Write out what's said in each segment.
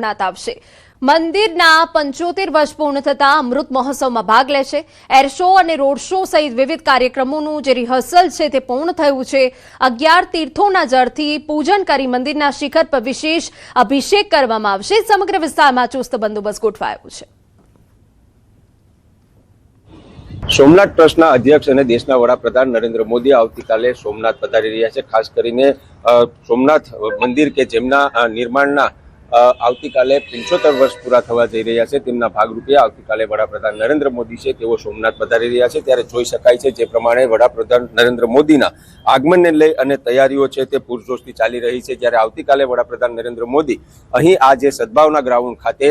સોમનાથ આવશે। મંદિરના 75 વર્ષ પૂર્ણ થતા અમૃત મહોત્સવમાં ભાગ લેશે। એર શો અને રોડ શો સહિત વિવિધ કાર્યક્રમોનું જે રિહર્સલ છે તે પૂર્ણ થયું છે। 11 તીર્થોના જળથી પૂજન કરી મંદિરના શિખર પર વિશેષ અભિષેક કરવામાં આવશે। સમગ્ર વિસ્તારમાં ચુસ્ત બંદોબસ્ત ગોઠવાયો છે। સોમનાથ ટ્રસ્ટના અધ્યક્ષ અને દેશના વડાપ્રધાન નરેન્દ્ર મોદી આવતીકાલે સોમનાથ પધારી રહ્યા છે। ખાસ કરીને સોમનાથ મંદિર કે જેમના નિર્માણના આવતીકાલે 75 વર્ષ પૂરા થવા જઈ રહ્યા છે તેમના ભાગરૂપે આવતીકાલે વડાપ્રધાન નરેન્દ્ર મોદી છે તેઓ સોમનાથ પધારી રહ્યા છે। ત્યારે જોઈ શકાય છે જે પ્રમાણે વડાપ્રધાન નરેન્દ્ર મોદીના આગમનને લઈ અને તૈયારીઓ છે તે પૂરજોશથી ચાલી રહી છે। જ્યારે આવતીકાલે વડાપ્રધાન નરેન્દ્ર મોદી અહીં આ જે સદભાવના ગ્રાઉન્ડ ખાતે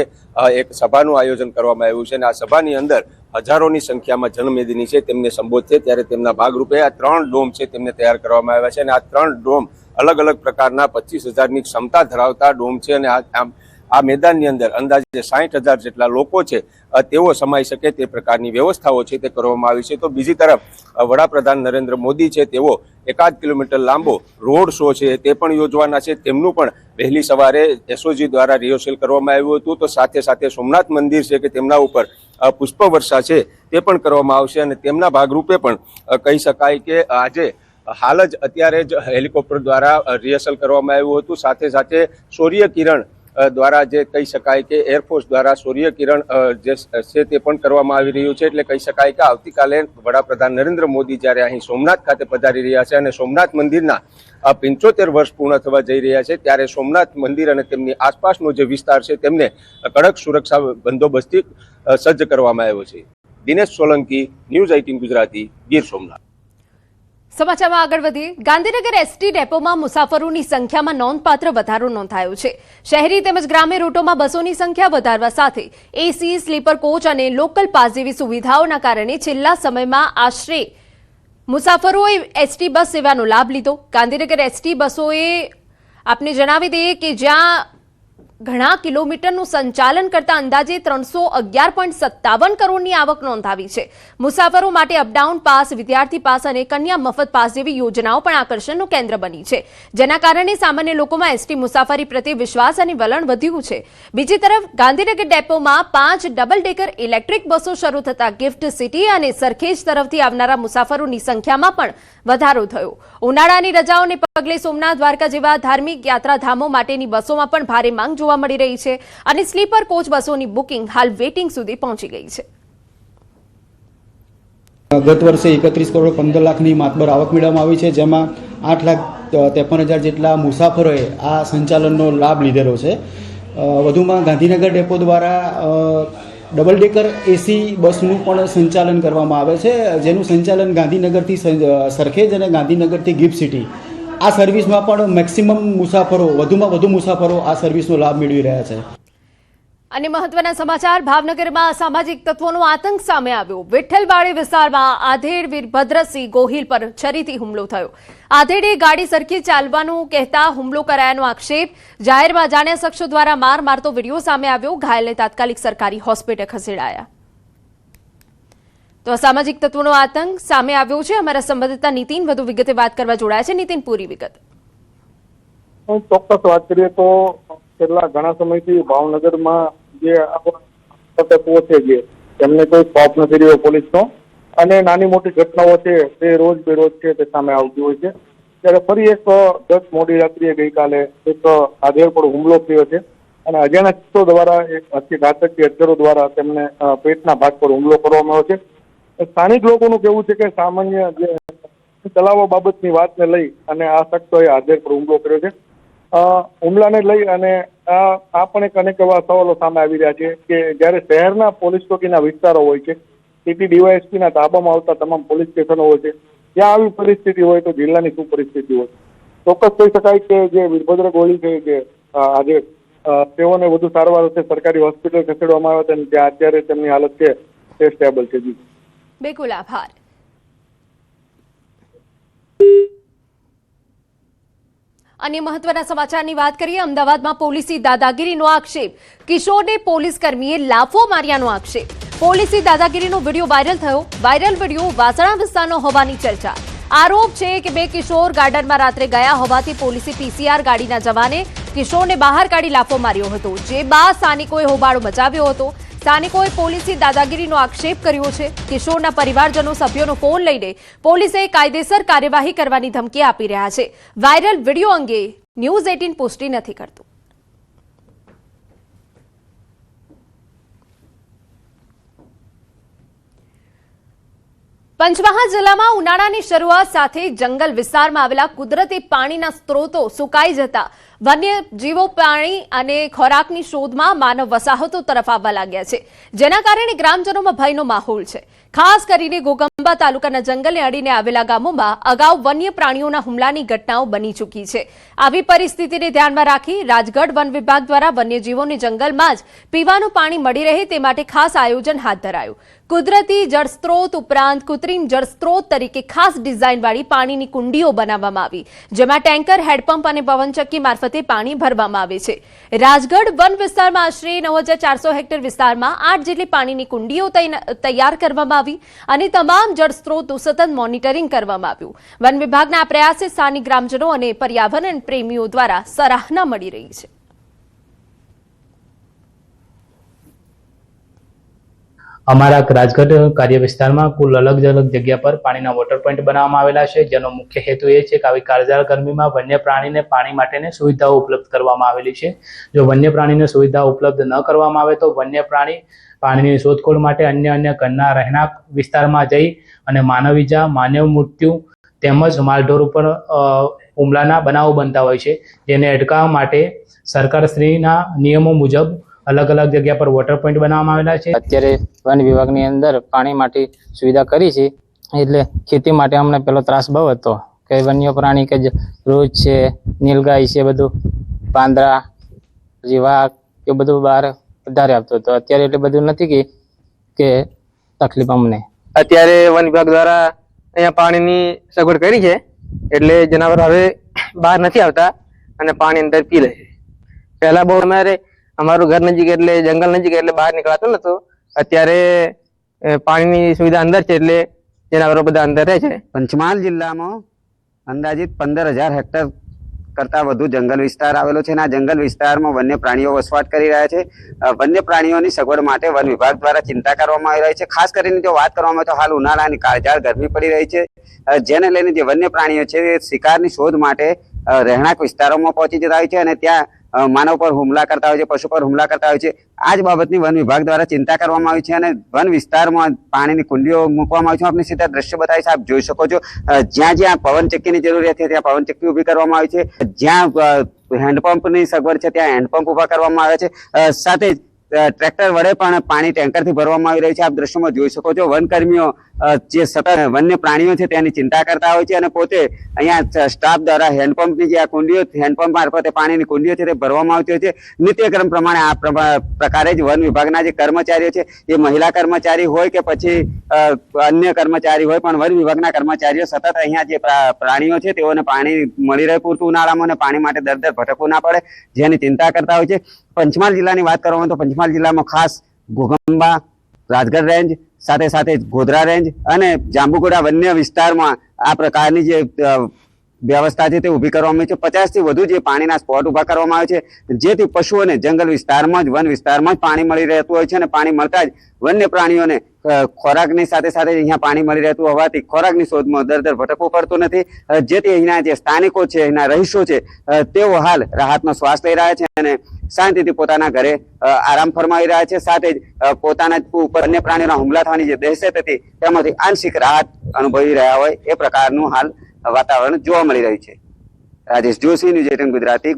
એક સભાનું આયોજન કરવામાં આવ્યું છે અને આ સભાની અંદર હજારોની સંખ્યામાં જનમેદની છે તેમને સંબોધશે। ત્યારે તેમના ભાગરૂપે આ 3 ડોમ છે તેમને તૈયાર કરવામાં આવ્યા છે અને આ 3 ડોમ અલગ અલગ પ્રકારના 25,000ની ક્ષમતા ધરાવતા ડોમ છે અને આ મેદાનની અંદર અંદાજે 60,000 જેટલા લોકો છે તેઓ સમાઈ શકે તે પ્રકારની વ્યવસ્થાઓ છે તે કરવામાં આવી છે। તો બીજી તરફ વડાપ્રધાન નરેન્દ્ર મોદી છે તેઓ 1.5 કિલોમીટર લાંબો રોડ શો છે તે પણ યોજવાના છે। તેમનું પણ વહેલી સવારે એસઓજી દ્વારા રિહર્સલ કરવામાં આવ્યું હતું। તો સાથે સાથે સોમનાથ મંદિર છે કે તેમના ઉપર પુષ્પ વર્ષા છે તે પણ કરવામાં આવશે અને તેમના ભાગરૂપે પણ કહી શકાય કે આજે હાલ જ અત્યારે જ હેલિકોપ્ટર દ્વારા રિહર્સલ કરવામાં આવ્યું હતું। સાથે સાથે સૂર્ય કિરણ દ્વારા જે કહી શકાય કે એરફોર્સ દ્વારા સૂર્ય કિરણ જે છે તે પણ કરવામાં આવી રહ્યું છે। એટલે કહી શકાય કે આવતીકાલે વડાપ્રધાન નરેન્દ્ર મોદી જ્યારે અહીં સોમનાથ ખાતે પધારી રહ્યા છે અને સોમનાથ મંદિરના 75 વર્ષ પૂર્ણ થવા જઈ રહ્યા છે ત્યારે સોમનાથ મંદિર અને તેમની આસપાસનો જે વિસ્તાર છે તેમને કડક સુરક્ષા બંદોબસ્તથી સજ્જ કરવામાં આવ્યો છે। દિનેશ સોલંકી, ન્યૂઝ 18 ગુજરાતી, ગીર સોમનાથ। સમાચારમાં આગળ વધીએ। ગાંધીનગર એસટી ડેપોમાં મુસાફરોની સંખ્યામાં નોંધપાત્ર વધારો નોંધાયો છે। શહેરી તેમજ ગ્રામ્ય રૂટોમાં બસોની સંખ્યા વધારવા સાથે એસી, સ્લીપર કોચ અને લોકલ પાસ જેવી સુવિધાઓના કારણે છેલ્લા સમયમાં આશરે મુસાફરોએ એસટી બસ સેવાનો લાભ લીધો। ગાંધીનગર એસટી બસોએ આપને જણાવી દઈએ કે જ્યાં ઘણા કિલોમીટરનું સંચાલન કરતા અંદાજે 311.57 કરોડની આવક નોંધાવી છે। મુસાફરો માટે અપડાઉન પાસ, વિદ્યાર્થી પાસ અને કન્યા મફત પાસ જેવી યોજનાઓ પણ આકર્ષણનું કેન્દ્ર બની છે, જેના કારણે સામાન્ય લોકોમાં એસટી મુસાફરી પ્રત્યે વિશ્વાસ અને વલણ વધ્યું છે। બીજી તરફ ગાંધીનગર ડેપોમાં 5 ડબલ ડેકર ઇલેક્ટ્રિક બસો શરૂ થતા ગિફ્ટ સિટી અને સરખેજ તરફથી આવનારા મુસાફરોની સંખ્યામાં પણ વધારો થયો। ઉનાળાની રજાઓને પગલે સોમનાથ, દ્વારકા જેવા ધાર્મિક યાત્રાધામો માટેની બસોમાં પણ ભારે માંગ જોવા મળી રહી છે અને સ્લીપર કોચ બસોની બુકિંગ હાલ વેટિંગ સુધી પહોંચી ગઈ છે। ગત વર્ષે 31 કરોડ 15 લાખની માતબર આવક મેળવવામાં આવી છે, જેમાં 8,53,000 જેટલા મુસાફરોએ આ સંચાલનનો લાભ લીધેલો છે। વધુમાં ગાંધીનગર ડેપો દ્વારા ડબલ ડેકર એસી બસનું પણ સંચાલન કરવામાં આવે છે, જેનું સંચાલન ગાંધીનગરથી સરખેજ અને ગાંધીનગરથી ગિફ્ટ સિટી આ સર્વિસમાં પણ મેક્સિમમ મુસાફરો, વધુમાં વધુ મુસાફરો આ સર્વિસનો લાભ મેળવી રહ્યા છે। અને મહત્વના સમાચાર, ભાવનગરમાં અસામાજિક તત્વોનો આતંક સામે આવ્યો। વિઠ્ઠલવાડી વિસ્તારમાં આધેડ વીરભદ્રસિંહ ગોહિલ પર છરીથી હુમલો થયો। આધેડે ગાડી સરખી ચાલવાનું કહેતા હુમલો કરાયાનો આક્ષેપ। જાહેરમાં અજાણ્યા શખ્સો દ્વારા માર મારતો વિડીયો સામે આવ્યો। ઘાયલને તાત્કાલિક સરકારી હોસ્પિટલ ખસેડાયા। તો અસામાજિક તત્વોનો આતંક સામે આવ્યો છે। અમારા સંવાદદાતા નીતિન વધુ વિગતે વાત કરવા જોડાયા છે। નીતિન, પૂરી વિગત। ચોક્કસ વાત કરીએ તો છેલ્લા ઘણા સમયથી ભાવનગરમાં જે તત્વો છે જે તેમને કોઈ સ્ટોપ નથી રહ્યો પોલીસનો અને નાની મોટી ઘટનાઓ છે તે રોજ બેરોજ છે તે સામે આવતી હોય છે। ત્યારે ફરી એક ગત મોડી રાત્રિએ ગઈકાલે એક આધેડ પર હુમલો થયો છે અને અજાણ્યા શખ્સો દ્વારા ઘાતક હથિયારો દ્વારા તેમને પેટના ભાગ પર હુમલો કરવામાં આવ્યો છે। સ્થાનિક લોકોનું કહેવું છે કે સામાન્ય જે ચલાવવા બાબતની વાતને લઈ અને આ શખ્સોએ આધેડ પર હુમલો કર્યો છે। હુમલાને લઈ અને આ પણ એક અનેક એવા સવાલો સામે આવી રહ્યા છે કે જ્યારે શહેરના પોલીસ ચોકીના વિસ્તારો હોય છે, સિટી ડીવાયએસપીના તાબામાં આવતા તમામ પોલીસ સ્ટેશનો હોય છે, ત્યાં આવી પરિસ્થિતિ હોય તો જિલ્લાની શું પરિસ્થિતિ હોય? ચોક્કસ કહી શકાય કે જે વીરભદ્ર ગોહિલ છે કે આજે તેઓને વધુ સારવાર અર્થે સરકારી હોસ્પિટલ ખસેડવામાં આવ્યા હતા અને ત્યાં અત્યારે તેમની હાલત છે તે સ્ટેબલ છે। જી બિલકુલ, આભાર। અન્ય મહત્વના સમાચારની વાત કરીએ। અમદાવાદમાં પોલીસી દાદાગીરીનો આક્ષેપ। કિશોરને પોલીસ કર્મીએ લાફો માર્યાનો આક્ષેપ। પોલીસી દાદાગીરીનો વિડીયો વાયરલ થયો। વાયરલ વિડીયો વાસણા વિસ્તારનો હોવાની ચર્ચા। આરોપ છે કે બે કિશોર ગાર્ડનમાં રાત્રે ગયા હોવાથી પોલીસે પીસીઆર ગાડીના જવાને કિશોરને બહાર કાઢી લાફો માર્યો હતો, જે બાદ સ્થાનિકોએ હોબાળો મચાવ્યો હતો. સ્થાનિકોએ પોલીસની દાદાગીરીનો આક્ષેપ કર્યો છે. કિશોરના પરિવારજનો સભ્યોનો ફોન લઈને પોલીસે કાયદેસર કાર્યવાહી કરવાની ધમકી આપી રહ્યા છે. વાયરલ વિડીયો અંગે ન્યૂઝ 18 પુષ્ટિ નથી કરતું. પંચમહાલ જિલ્લામાં ઉનાળાની શરૂઆત સાથે જંગલ વિસ્તારમાં આવેલા કુદરતી પાણીના સ્ત્રોતો સુકાઈ જતા વન્યજીવો પાણી અને ખોરાકની શોધમાં માનવ વસાહતો તરફ આવવા લાગ્યા છે, જેના કારણે ગ્રામજનોમાં ભયનો માહોલ છે. ખાસ કરીને ઘોઘંબા તાલુકાના જંગલને અડીને આવેલા ગામોમાં અગાઉ વન્ય પ્રાણીઓના હુમલાની ઘટનાઓ બની ચૂકી છે. આવી પરિસ્થિતિને ધ્યાનમાં રાખી રાજગઢ વન વિભાગ દ્વારા વન્યજીવોને જંગલમાં જ પીવાનું પાણી મળી રહે તે માટે ખાસ આયોજન હાથ ધરાયું. કુદરતી જળસ્ત્રોત ઉપરાંત કૃત્રિમ જળસ્ત્રોત તરીકે ખાસ ડિઝાઇનવાળી પાણીની કુંડીઓ બનાવવામાં આવી, જેમાં ટેન્કર, હેડપંપ અને પવનચક્કી મારફતે પાણી ભરવામાં આવે છે. રાજગઢ વન વિસ્તારમાં આશરે 9400 હેક્ટર વિસ્તારમાં 8 જેટલી પાણીની કુંડીઓ તૈયાર કરવામાં આવી અને તમામ જળસ્ત્રોતનું સતત મોનિટરિંગ કરવામાં આવ્યું. વન વિભાગના આ પ્રયાસે સ્થાનિક ગ્રામજનો અને પર્યાવરણ પ્રેમીઓ દ્વારા સરાહના મળી રહી છે. અમારા રાજગઢ કાર્ય વિસ્તારમાં કુલ અલગ અલગ જગ્યા પર પાણીના વોટર પોઈન્ટ બનાવવામાં આવેલા છે, જેનો મુખ્ય હેતુ એ છે કે આવી કાળઝાળ ગરમીમાં વન્ય પ્રાણીને પાણી માટેની સુવિધાઓ ઉપલબ્ધ કરવામાં આવેલી છે. જો વન્ય પ્રાણીને સુવિધા ઉપલબ્ધ ન કરવામાં આવે તો વન્ય પ્રાણી પાણીની શોધખોળ માટે અન્ય ઘરના રહેણાંક વિસ્તારમાં જઈ અને માનવ ઈજા, માનવ મૃત્યુ તેમજ માલઢોર ઉપર હુમલાના બનાવો બનતા હોય છે, જેને અટકાવવા માટે સરકારશ્રીના નિયમો મુજબ અલગ અલગ જગ્યા પર વોટર પોઈન્ટ બનાવવામાં આવેલા છે. અત્યારે વન વિભાગની અંદર પાણી માટે સુવિધા કરી છે, એટલે ખેતી માટે અમને પેલો ત્રાસ બહુ હતો કે વન્ય પ્રાણી કે રોજ છે, નીલગાય છે, બધું પાંદડા, વાઘ એ બધું બહાર વધારે આપતો હતો. અત્યારે એટલે બધું નથી કે તકલીફ અમને. અત્યારે વન વિભાગ દ્વારા અહીંયા પાણીની સગવડ કરી છે, એટલે જનાવર હવે બહાર નથી આવતા અને પાણી અંદર પી લે છે. પહેલા બહુ અમારું ઘર નજીક એટલે જંગલ નજીક એટલે બહાર નીકળાતું નતું. અત્યારે પાણીની સુવિધા અંદર છે એટલે જનાવરો બધા અંદર રહે છે. પંચમહાલ જિલ્લામાં અંદાજિત 15,000 હેક્ટર કરતા વધુ જંગલ વિસ્તાર આવેલો છે અને આ જંગલ વિસ્તારમાં વન્ય પ્રાણીઓ વસવાટ કરી રહ્યા છે. વન્ય પ્રાણીઓની સગવડ માટે વન વિભાગ દ્વારા ચિંતા કરવામાં આવી રહી છે. ખાસ કરીને જો વાત કરવામાં આવે તો હાલ ઉનાળાની કાળઝાળ ગરમી પડી રહી છે, જેને લઈને જે વન્ય પ્રાણીઓ છે એ શિકારની શોધ માટે રહેણાંક વિસ્તારોમાં પહોંચી જતા હોય છે અને ત્યાં માનવ પર હુમલા કરતા હોય છે, પશુ પર હુમલા કરતા હોય છે. આ જ બાબતની વન વિભાગ દ્વારા ચિંતા કરવામાં આવી છે અને વન વિસ્તારમાં પાણીની કુંડીઓ મૂકવામાં આવી છે. આપની સીધા દ્રશ્ય બતાવીશ, આપ જોઈ શકો છો. જ્યાં જ્યાં પવનચક્કીની જરૂરિયાત છે ત્યાં પવનચક્કી ઊભી કરવામાં આવી છે, જ્યાં હેન્ડપંપની સગવડ છે ત્યાં હેન્ડપંપ ઊભા કરવામાં આવ્યા છે. સાથે જ ટ્રેક્ટર વડે પણ પાણી ટેન્કરથી ભરવામાં આવી રહ્યું છે. આપ દ્રશ્યોમાં જોઈ શકો છો. વનકર્મીઓ જે સતત વન્ય પ્રાણીઓ છે તેની ચિંતા કરતા હોય છે અને પોતે અહીંયા સ્ટાફ દ્વારા હેન્ડપંપની જે આ કુંડીઓ, હેન્ડપંપ મારફતે પાણીની કુંડીઓ છે તે ભરવામાં આવતી હોય છે. નિત્યક્રમ પ્રમાણે આ પ્રકારે જ વન વિભાગના જે કર્મચારીઓ છે, એ મહિલા કર્મચારી હોય કે પછી અન્ય કર્મચારી હોય, પણ વન વિભાગના કર્મચારીઓ સતત અહીંયા જે પ્રાણીઓ છે તેઓને પાણી મળી રહે પૂરતું ઉનાળામાં અને પાણી માટે દર ભટકવું ના પડે, જેની ચિંતા કરતા હોય છે. પંચમહાલ જિલ્લાની વાત કરવામાં તો પંચમહાલ જિલ્લામાં ખાસ ઘોઘંબા, રાજગઢ રેન્જ, સાથે સાથે ગોધરા રેન્જ અને જાંબુઘોડા વન્ય વિસ્તારમાં આ પ્રકારની જે વ્યવસ્થા છે તે ઊભી કરવામાં આવી છે. 50 થી વધુ જે પાણીના સ્પોટ ઊભા કરવામાં આવે છે, જેથી પશુઓને જંગલ વિસ્તારમાં જ, વન વિસ્તારમાં જ પાણી મળી રહેતું હોય છે અને પાણી મળતા જ વન્ય પ્રાણીઓને ખોરાકની સાથે સાથે અહીંયા પાણી મળી રહેતું હોવાથી ખોરાકની શોધમાં દર ભટકવું પડતું નથી, જેથી અહીંના જે સ્થાનિકો છે, અહીંના રહીશો છે, તેઓ હાલ રાહતનો શ્વાસ લઈ રહ્યા છે અને શાંતિથી પોતાના ઘરે આરામ ફરમાવી રહ્યા છે. સાથે જ પોતાના ઉપર અન્ય પ્રાણીઓના હુમલા થવાની જે દહેશત હતી તેમાંથી આંશિક રાહત અનુભવી રહ્યા હોય એ પ્રકારનું હાલ વાતાવરણ જોવા મળી રહ્યું છે. રાજેશ જોશી, ન્યૂઝ 18 ગુજરાતી.